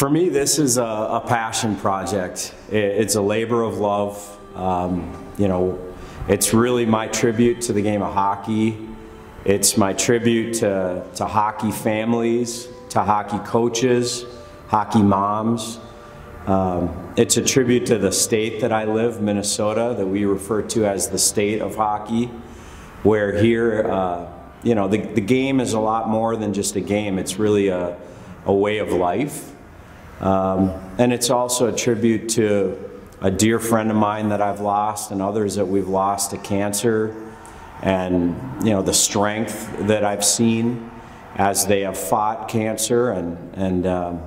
For me, this is a passion project. It's a labor of love. You know, it's really my tribute to the game of hockey. It's my tribute to hockey families, to hockey coaches, hockey moms. It's a tribute to the state that I live, Minnesota, that we refer to as the state of hockey, where here, you know, the game is a lot more than just a game. It's really a way of life. And it's also a tribute to a dear friend of mine that I've lost and others that we've lost to cancer, and you know, the strength that I've seen as they have fought cancer, and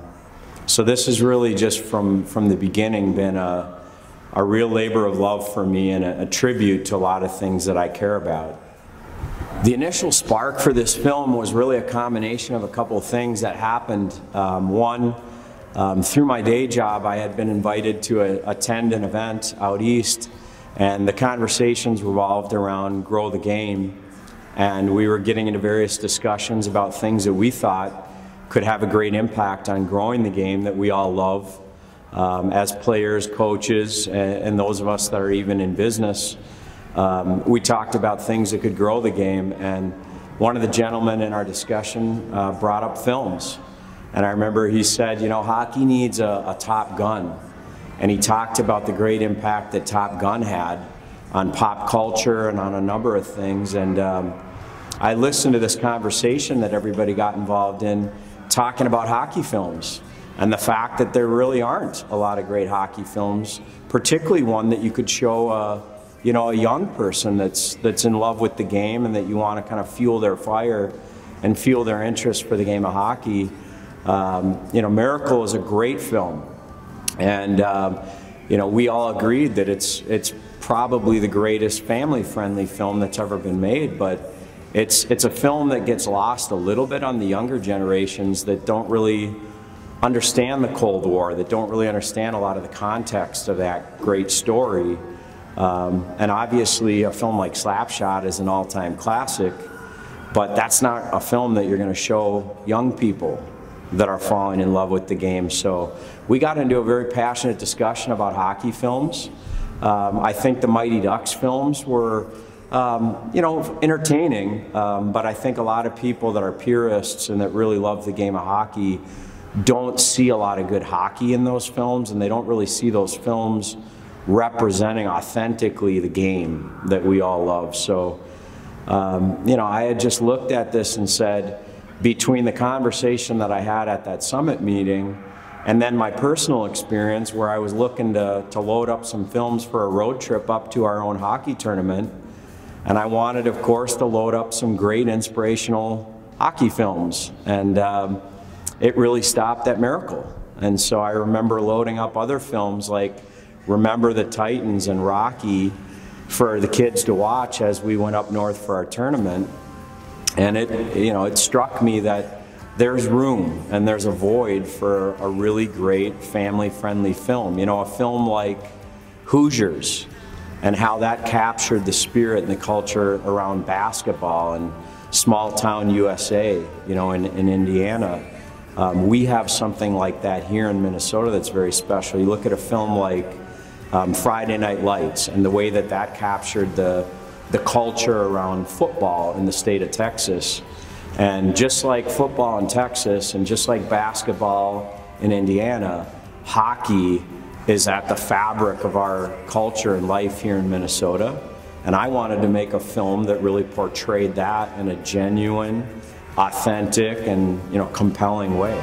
so this has really just from the beginning been a real labor of love for me, and a tribute to a lot of things that I care about. The initial spark for this film was really a combination of a couple of things that happened. One, through my day job, I had been invited to attend an event out east, and the conversations revolved around Grow the Game, and we were getting into various discussions about things that we thought could have a great impact on growing the game that we all love as players, coaches, and those of us that are even in business. We talked about things that could grow the game, and one of the gentlemen in our discussion brought up films. And I remember he said, you know, hockey needs a Top Gun. And he talked about the great impact that Top Gun had on pop culture and on a number of things. And I listened to this conversation that everybody got involved in, talking about hockey films and the fact that there really aren't a lot of great hockey films, particularly one that you could show you know, a young person that's in love with the game and that you want to kind of fuel their fire and fuel their interest for the game of hockey. You know, Miracle is a great film, and you know, we all agreed that it's probably the greatest family-friendly film that's ever been made. But it's a film that gets lost a little bit on the younger generations that don't really understand the Cold War, that don't really understand a lot of the context of that great story. And obviously, a film like Slapshot is an all-time classic, but that's not a film that you're going to show young people that are falling in love with the game. So we got into a very passionate discussion about hockey films. I think the Mighty Ducks films were, you know, entertaining, but I think a lot of people that are purists and that really love the game of hockey don't see a lot of good hockey in those films, and they don't really see those films representing authentically the game that we all love. So, you know, I had just looked at this and said, between the conversation that I had at that summit meeting and then my personal experience where I was looking to load up some films for a road trip up to our own hockey tournament, and I wanted, of course, to load up some great inspirational hockey films, and it really stopped at Miracle. And so I remember loading up other films like Remember the Titans and Rocky for the kids to watch as we went up north for our tournament. And it struck me that there's room and there's a void for a really great family-friendly film. You know, a film like Hoosiers, and how that captured the spirit and the culture around basketball and small-town USA, you know, in Indiana. We have something like that here in Minnesota that's very special. You look at a film like Friday Night Lights, and the way that that captured the culture around football in the state of Texas. And just like football in Texas and just like basketball in Indiana, hockey is at the fabric of our culture and life here in Minnesota. And I wanted to make a film that really portrayed that in a genuine, authentic, and, you know, compelling way.